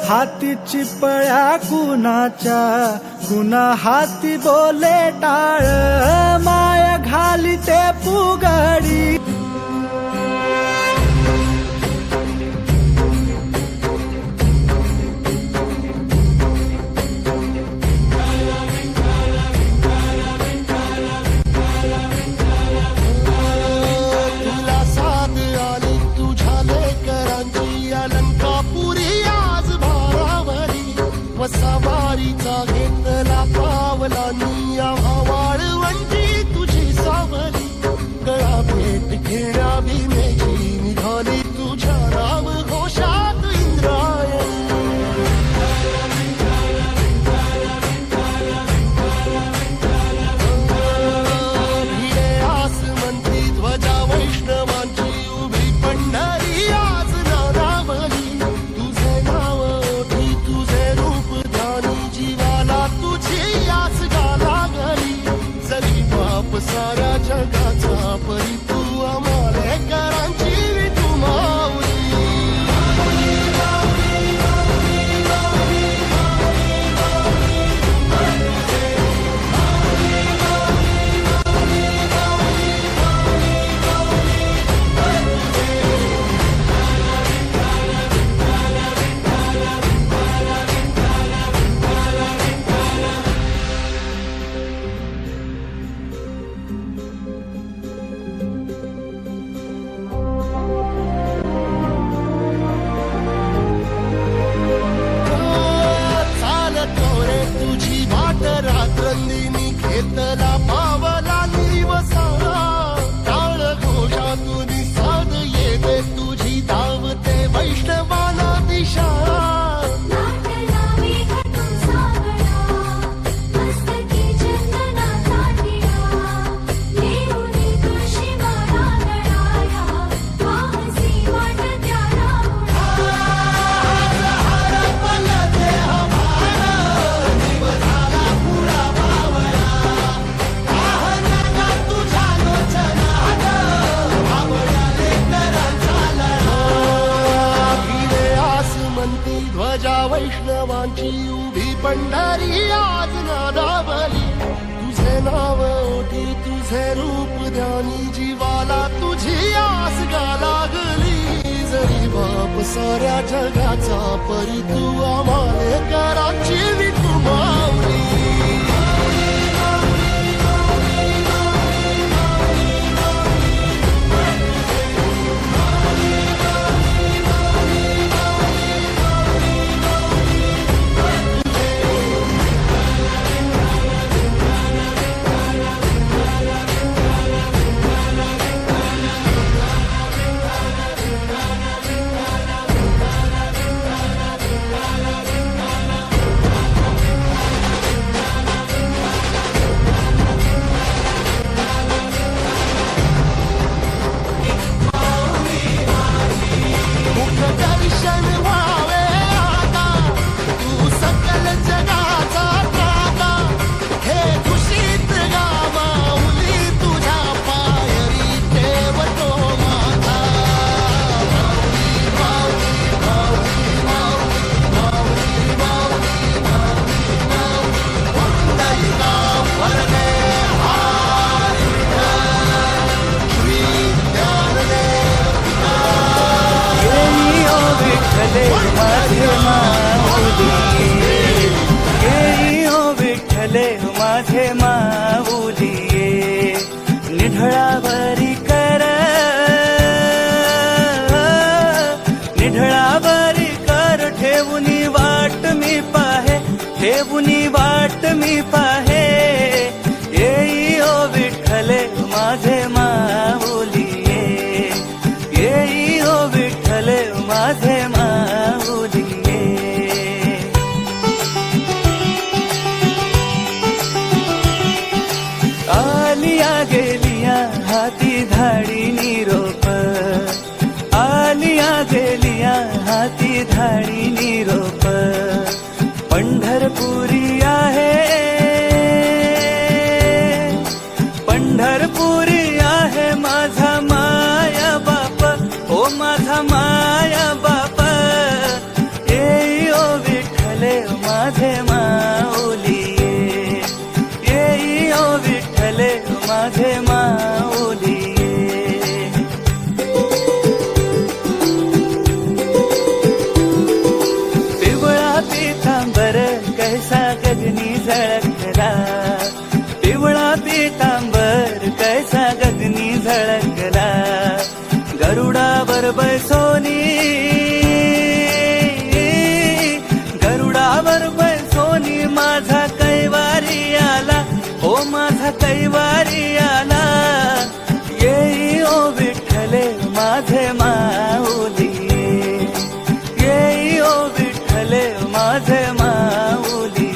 हाती चिपळ्या कुणाच्या, कुणा हाती बोले टाळ, माय घाली ते पुगडी. तुला साध आली तुझ्या लेकरांची, अलंकापुरी आज भारावरी, वसावारीचा घेतला पावलांनी, वाळवंटी तुझी सावली, गळा भेट घेण्या भीमेची, निघाली तुझ्या नाव घोषात इंद्रायणी. भिडे आसमंती ध्वजा वैष्णवांची, उभी पंढरी आज नारावली, तुझे नाव ओठी तुझे रूप ध्यानी, जीवाला तुझी आस गाला गली, जरी बाप साऱ्या जगाचा परी, तू आम्हाले करांची तू माऊली. तुझी वाट रात्रंदिनी, घेतला पावला निवसाळा, टाळ घोषातून साध येते तुझी, धावते वैष्णवाला दिशा. ध्वजा वैष्णवांची, उभी पंढरी आज नादावली, तुझे नाव ओठी तुझे रूप ध्यानी, जीवाला तुझी आस गा लागली, जरी बाप साऱ्या जगाचा परी, तू आम्हाले करांची तू माऊली. दर्शन व्हावे आता, तू सकल जगाचा त्राता, हे खुशीत गा माऊली, तुझ्या पायरी ठेवतो माझा. माऊली माऊली माऊली माऊली माऊली माऊली माऊली, पुंडलिका वरदे हरी श्री ज्ञानदेव. विठ्ठले माझे माऊली, येई हो विठ्ठले माझे माऊली, निढळावरी कर, निढळावरी कर, ठेवुनी वाट मी पाहे, ठेवुनी वाट मी पाहे, येई हो विठ्ठले माझे माऊली, येई हो विठ्ठले माझे माऊली. आलिया गेलिया हाती धाडी निरोप, आलिया गेलिया हाती धाडी निरोप, पंढरपुरी आहे, पंढरपुरी आहे माझा माया बाप, ओ माझा माया बाप, येई ओ झळकला, पिवळा पितांबर कैसा गगनी झळकला, गरुडावर बैसोनी, गरुडावर बैसोनी माझा कैवारी आला, ओ माझा कैवारी आला, येई ओ विठ्ठले माझे माऊली, येई ओ विठ्ठले माझे माऊली.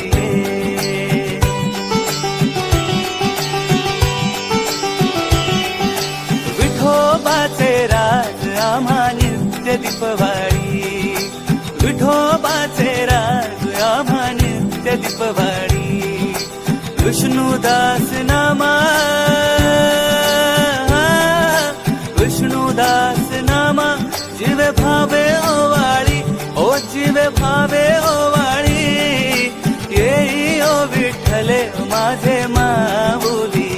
विठोबाचे राज आम्हा नित्य दीपवाळी, विठोबाचे राज आम्हा नित्य दीपवाळी, विष्णुदास नामा, विष्णुदास नामा, जीवे भावे ओवाळी, ओ जीवे भावे ओवाळी, येई ओ विठ्ठले माझे माऊली,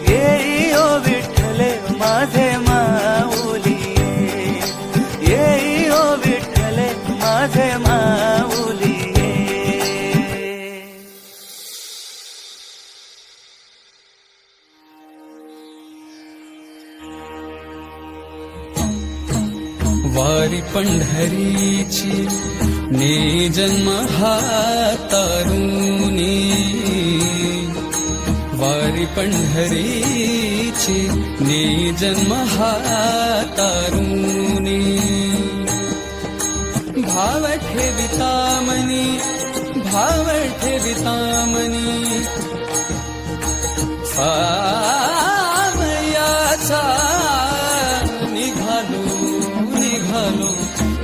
येई ओ विठ्ठले माझे माऊली, येई ओ विठ्ठले माझे माऊली. वारी पंढरीची ने जन्म हा तारुणी, वारी पंढरीची ने जन्म हा तारुणी, भाव ठेविता मनी, भाव ठेविता मनी, सावयाचा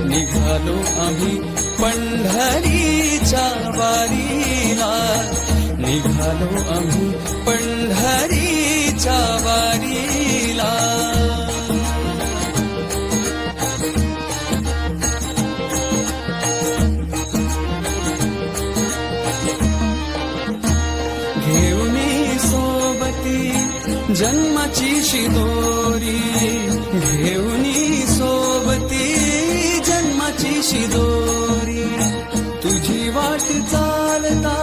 निघालो आम्ही पंढरीच्या वारीला, निघालो आम्ही पंढरीच्या वारीला. घेऊनी सोबती जन्माची शिदोरी, घेऊनी सोबती जन्माची शिदोरी, तुझी वाट चालता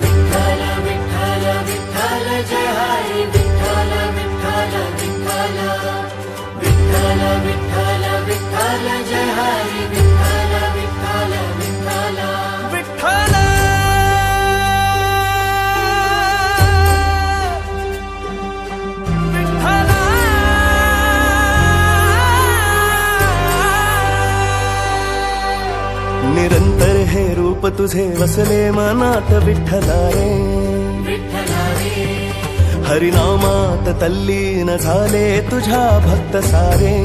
विठ्ठल विठ्ठल विठ्ठल जय हरी, विठ्ठल विठ्ठल विठ्ठल, विठ्ठल विठ्ठल विठ्ठल जय हरी, विठ्ठल विठ्ठल विठ्ठल, विठ्ठल निरंतर हे रूप तुझे वसले मनात विठ्ठला रे, विठ्ठला रे, हरिनामात तल्लीन झाले तुझ्या भक्त सारे,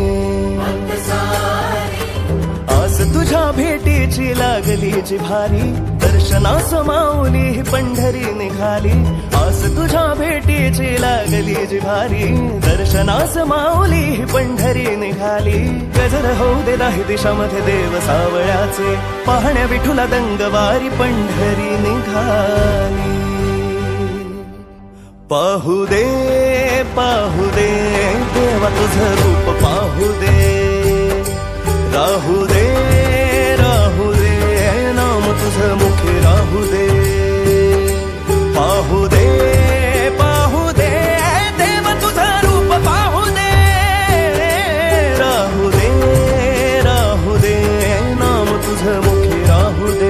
भक्त सारे, आस तुझ्या भेटीची लागली जी भारी, दर्शनास माऊली ही पंढरी निघाली, आस तुझ्या भेटीची लागली जी भारी, दर्शनास माऊली ही पंढरी निघाली. गजर होऊ दे दाही दिशामध्ये देव सावळ्याचे, पाहण्या विठुला दंगवारी पंढरी निघाली. पाहू दे देवा तुझं रूप पाहू दे, राहू दे नाम तुझं मुखे राहू दे. पाहू दे देवा तुझं रूप पाहू दे, राहू दे नाम तुझं मुखे राहू दे.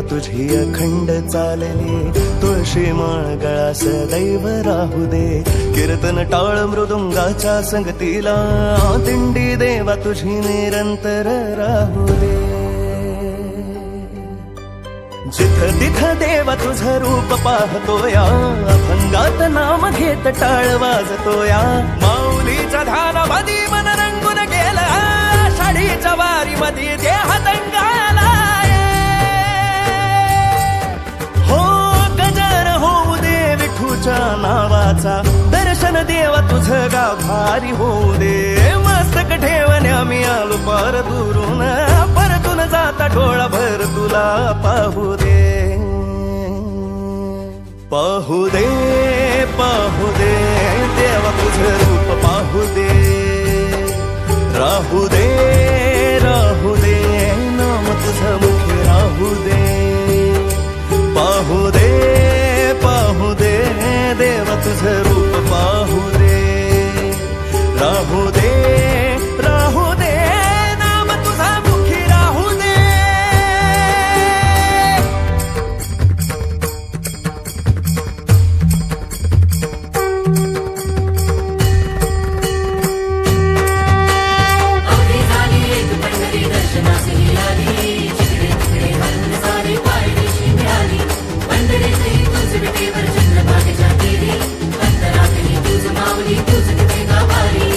तुझी अखंड चालली, तुळशी पाठीशी माळगळा सदैव राहू दे. कीर्तन टाळ मृदुंगाच्या संगतीला दिंडी देवा तुझी निरंतर राहू दे. जिथं तिथं देवा तुझं रूप पाहतोया, अभंगात नाम घेत टाळ वाजतोया. माऊलीच्या ध्यानामधी मन रंगून गेला, आषाढीच्या वारीमध्ये देह दंगाला. हो गजर होऊ दे विठूच्या नावाचा, दर्शन देवा तुझं गाव भारी होऊ दे. मस्तक ठेवणे आम्ही आलो पार दुरून, परतून जाता डोळा भर तुला पाहू दे. पाहू दे पाहू दे देवा तुझं रूप पाहू दे. राहू दे राहू दे नाम तुझं मुखी राहू दे. पाहू दे पाहू दे देवा तुझं रूप पाहू दे. राहू दे राहू दे नाम तुझा मुखी राहू दे. अवघी झाली एक पंढरी दर्शनासही आली. जिकडे तिकडे हरण सारी पायदेशी मिळाली. पंढरीतही तुझ विटेवर चंद्रभागेच्या तीरी, अंतरातही तुझ माऊली तुझ तिथे गाभारी.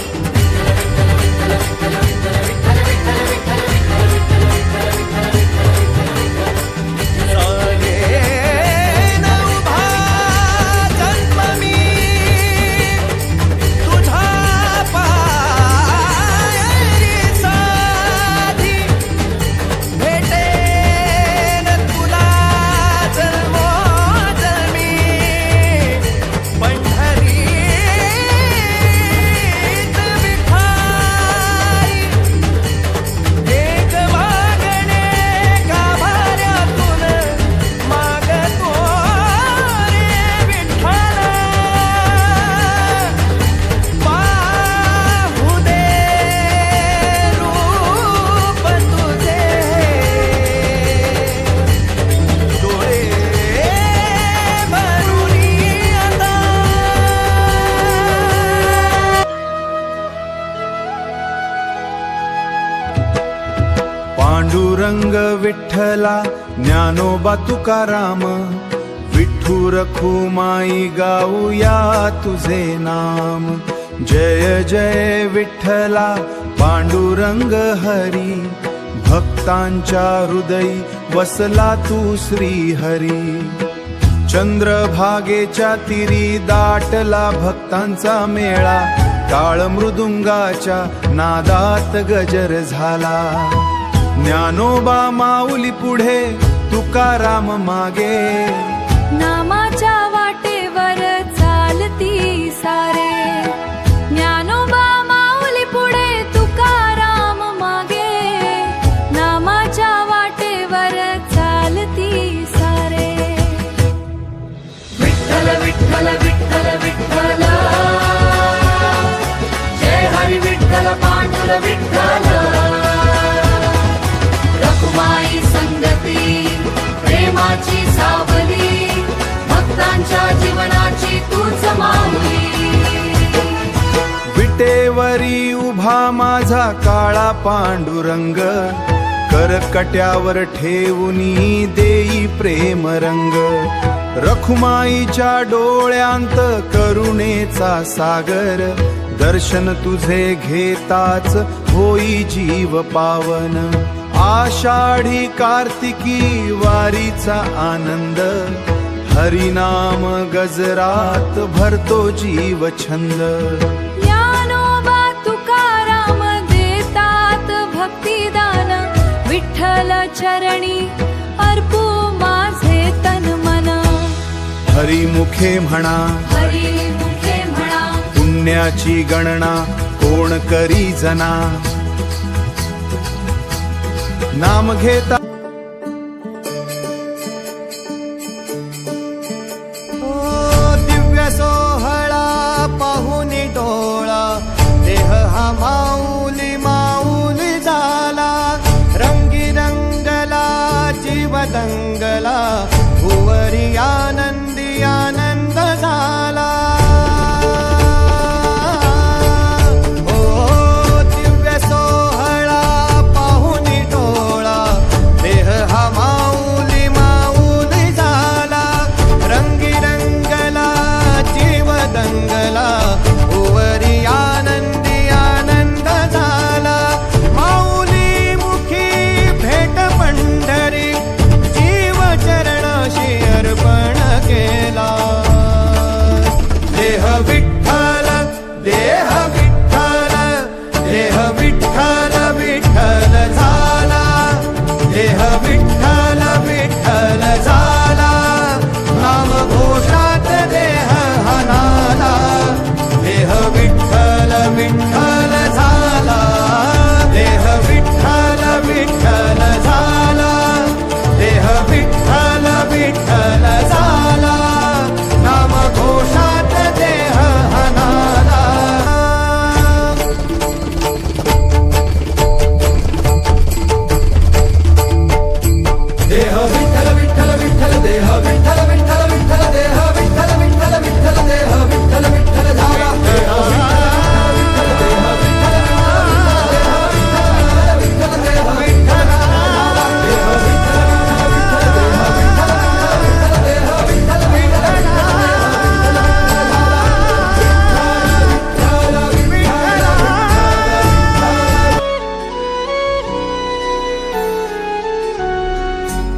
पांडुरंग विठ्ठला ज्ञानोबा तुकाराम, विठ्ठू रखुमाई गाऊया तुझे नाम. जय जय विठ्ठला पांडुरंग हरी, भक्तांच्या हृदयी वसला तू श्री हरी. चंद्रभागेच्या तीरी दाटला भक्तांचा मेळा, टाळ मृदुंगाच्या नादात गजर झाला. ज्ञानोबा माऊली पुढे तुकाराम मागे, नामाच्या वाटेवर चालती सारे. ज्ञानोबा माऊली पुढे तुकाराम मागे, नामाच्या वाटेवर चालती सारे. विठ्ठल विठ्ठल विठ्ठल विठ्ठल, जय हरी विठ्ठल पांडुर विठ्ठल. रखुमाई संगती प्रेमाची सावली, भक्तांच्या जीवनाची तूच माऊली. विटेवरी उभा माझा काळा पांडुरंग, करकट्यावर ठेवूनी देई प्रेम रंग. रखुमाईच्या डोळ्यांत करुणेचा सागर, दर्शन तुझे घेताच होई जीव पावन. आषाढी कार्तिकी वारीचा आनंद, हरिनाम गजरात भरतो जीव छंद. ज्ञानोबा तुकाराम देतात भक्तिदान, विठ्ठल चरणी अर्पू माझे तन मन. हरिमुखे म्हणा हरिमुखे म्हणा, पुण्याची गणना कोण करी जना. नाम घेता दिव्य सोहळा पाहून डोळा, देह हा माऊली माऊली झाला. रंगी रंगला जीव दंगला, भुवरी आनंदिया विठ्ठल देह विठ्ठल देह विठ्ठल विठ्ठल झाला देह विठ्ठल विठ्ठल झाला नाम घोषात देह हनाला देह विठ्ठल विठ्ठल झाला देह विठ्ठल विठ्ठल झाला देह विठ्ठल विठ्ठल झाला नाम घोषात देह हनाला देह विठ्ठल विठ्ठल विठ्ठल देह विठ्ठल विठ्ठल विठ्ठल देह विठ्ठल विठ्ठल विठ्ठल देह विठ्ठल विठ्ठल झाला देह विठ्ठल देह विठ्ठल विठ्ठल देह विठ्ठल देह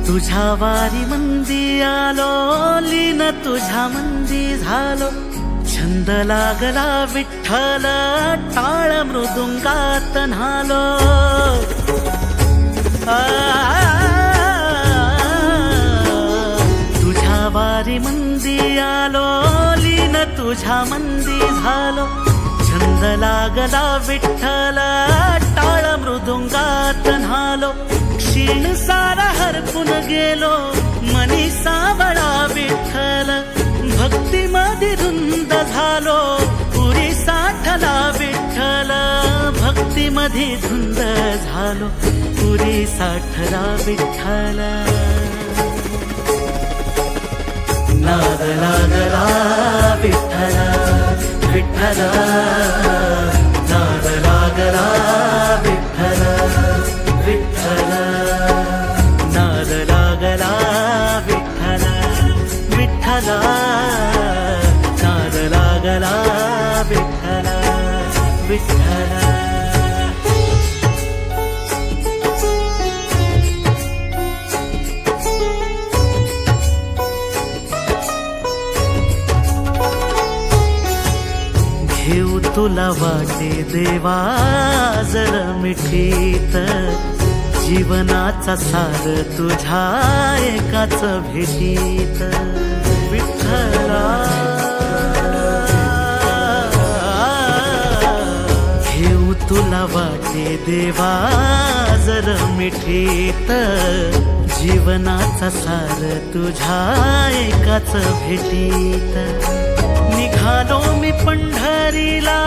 तुझ्या वारी मंदी आलो लीन तुझ्या मंदी झालो छंद लागला विठ्ठल टाळ मृदुंगात न्हालो तुझ्या वारी मंदी आलो लीन तुझ्या मंदी झालो छंद लागला विठ्ठल टाळ मृदुंगात न्हालो क्षीण सारा हरपून गेलो मनी सावळा विठ्ठल भक्ती मध्ये धुंद झालो पुरी साठला विठ्ठल भक्ती मध्ये धुंद झालो पुरी साठला विठ्ठल नाद लागला विठ्ठल विठ्ठल नाद लागला विठ्ठल विठ्ठल नाद लागला विठ्ठल विठ्ठल नाद लागला विठ्ठल विठ्ठल घेऊ तुला वाटे देवा जर मिठीत जीवनाचा सार तुझ्या एकाच भेटीत विठ्ठला घेऊ तुला वाटे देवा जर मिठीत जीवनाचा सार तुझ्या एकाच भेटीत निघालो मी पंढरीला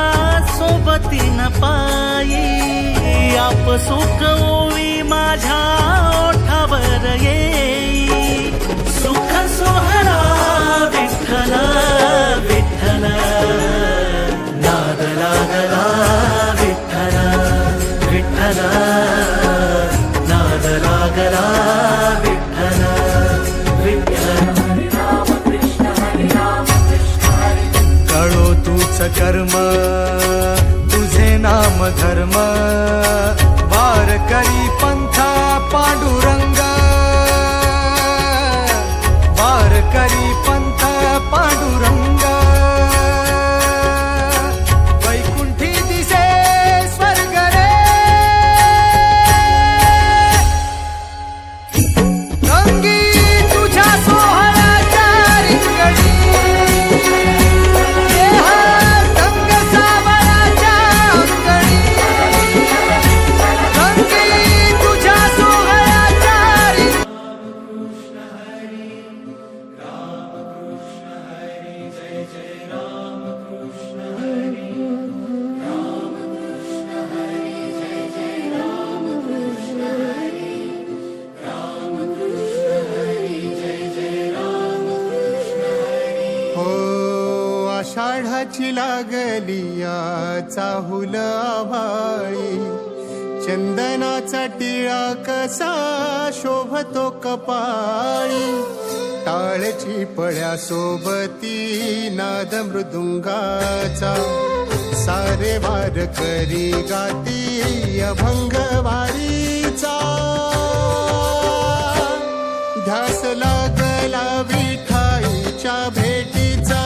सोबतीन पायी आप सुख ओवी माझ्या ओठावर येई सुख सोहळा विठ्ठल विठ्ठल नाद लागला विठ्ठल विठ्ठल नाद लागला विठ्ठल विठ्ठल कळो तूच कर्म तुझे नाम धर्म वारकरी पंथा पांडुरंग वारकरी पंथा पांडुरंग वैकुंठी दिसे स्वर्ग रे रंगी तुझ्या सोहळ्याच्या रिंगणी आषाढाची लागलिया चाहुल आभाळी चंदनाचा टिळा कसा शोभतो कपाळी टाळची पळ्या सोबती नाद मृदुंगाचा सारे वार करी गाती अभंग वारीचा ध्यास लागला विठाईच्या भेटीचा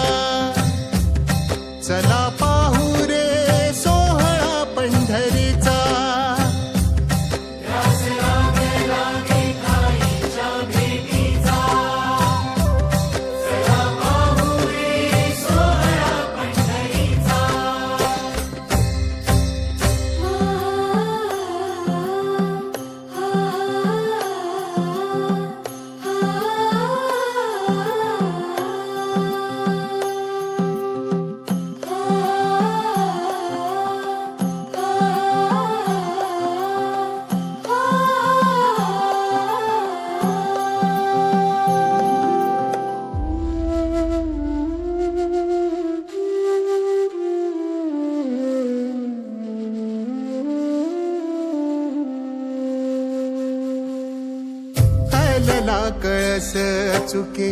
कस चुके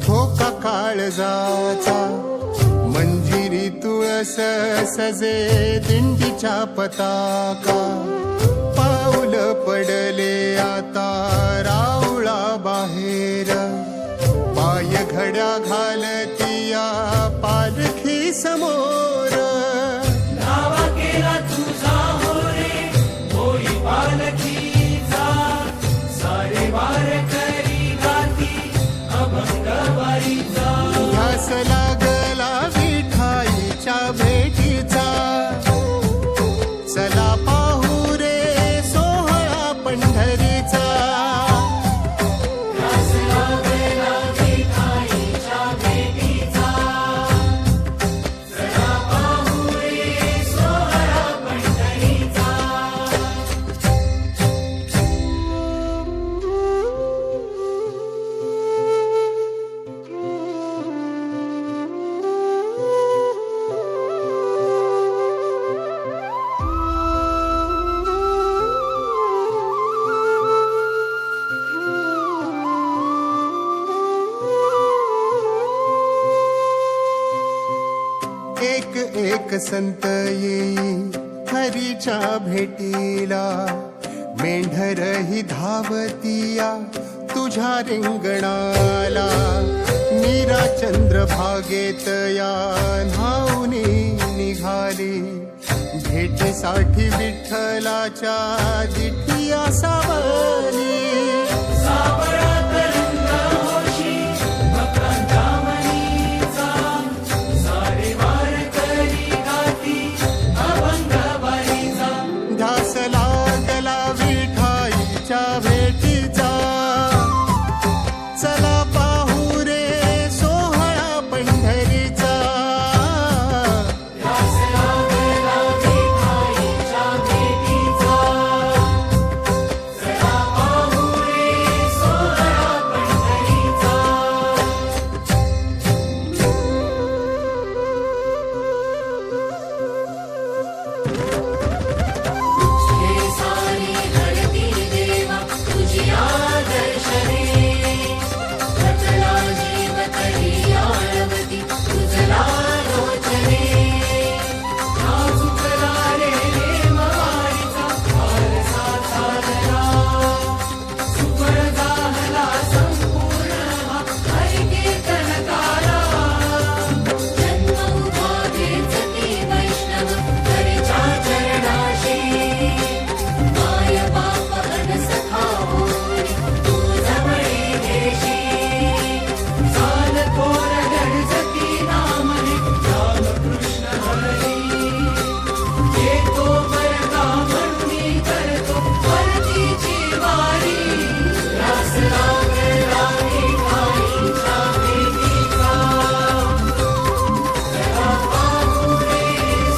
धोका काळजाचा मंजिरी तुळस सजे दिंडीच्या पताका पाऊल पडले आता राऊळा बाहेर पाय घड्या घालतिया पालखी समोर नावा केला तुझा हो रे होई पालखीचा सारे वार करी गाती अभंग वारीचा ध्यास लागला विठाईच्या भेटीचा चला पाहू रे सोहळा पंढरीचा एक एक संत येई हरीच्या भेटीला मेंढर ही धावतिया तुझ्या रिंगणाला मीरा चंद्र भागेत या न्हाऊनी निघाली भेटीसाठी विठ्ठलाच्या जिठिया सावली सावळा तरंग होशी भक्तांच्या मनीचा सारे वार करी गाती अभंग वारीचा ध्यास लागला विठाईच्या भेटीचा चला पाहू रे सोहळा पंढरीचा हे सारी घडती देवा तुझी आदर्शने रचना जीव तरी आळवती तुझला रोचने नाचुकला रे प्रेमवारीचा वारसा चालला सुपर झाला संपूर्ण हा हरिकीर्तनकारा जन्म उभा घेचती वैष्णव हरीच्या चरणाशी माय बाप अन सखा होरी तू जवळी देशी चाल थोर गडजती नामने रामकृष्ण हरी येतो परका म्हणून करतो परतीची वारी रास लागला विठाईच्या भेटीचा चला पाहू रे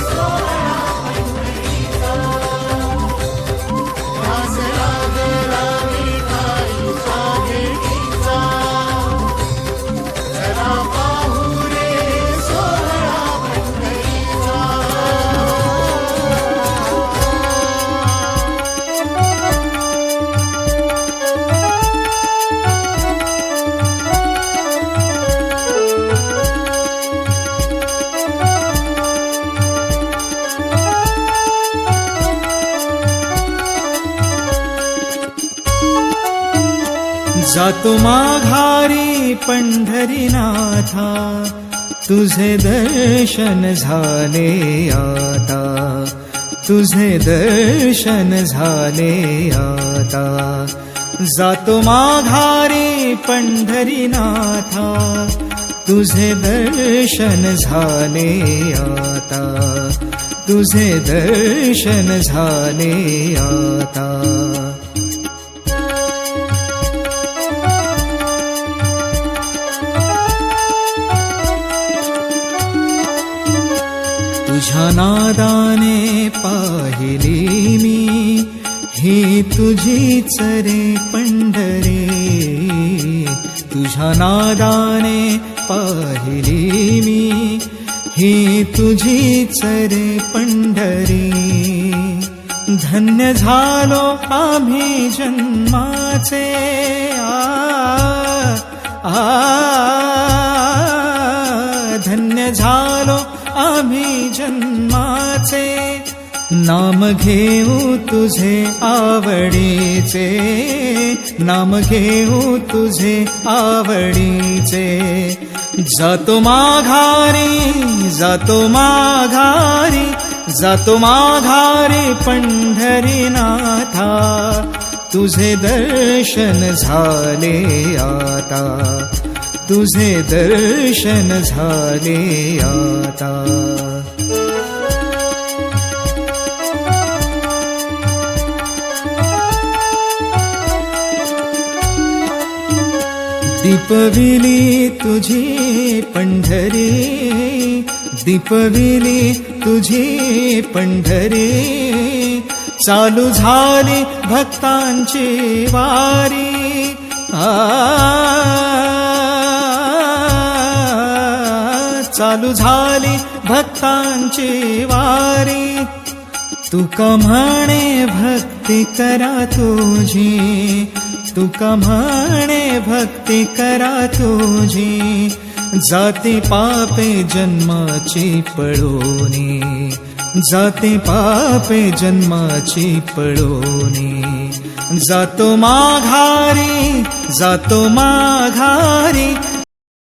सोहळा पंढरीचा ध्यास लागला विठाईच्या भेटीचा चला पाहू रे सोहळा पंढरीचा जातो माघारी पंढरीनाथा तुझे दर्शन झाले आता तुझे दर्शन झाले आता जातो माघारी पंढरीनाथा तुझे दर्शन झाले आता तुझे दर्शन झाले आता तुझ्या नादाने पाहिली मी ही तुझीच रे पंढरी तुझ्या नादाने पाहिली मी ही तुझीच रे पंढरी धन्य झालो आम्ही जन्माचे धन्य झालो आम्ही जन्माचे, नाम घेऊ तुझे आवडीचे, नाम घेऊ तुझे आवडीचे. जातो माघारी, जातो माघारी, जातो माघारी पंढरीनाथा, तुझे दर्शन झाले आता, तुझे दर्शन झाले आता. दीपविली तुझी पंढरी, दीपविली तुझी पंढरी, चालू झाली भक्तांची वारी. चालू झाली भक्तांची वारी. तुका म्हणे भक्ती करा तुझी, तुका म्हणे भक्ती करा तुझी, जाती पापे जन्माची पळोनी, जाती पापे जन्माची पळोनी. जातो माघारी, जातो माघारी,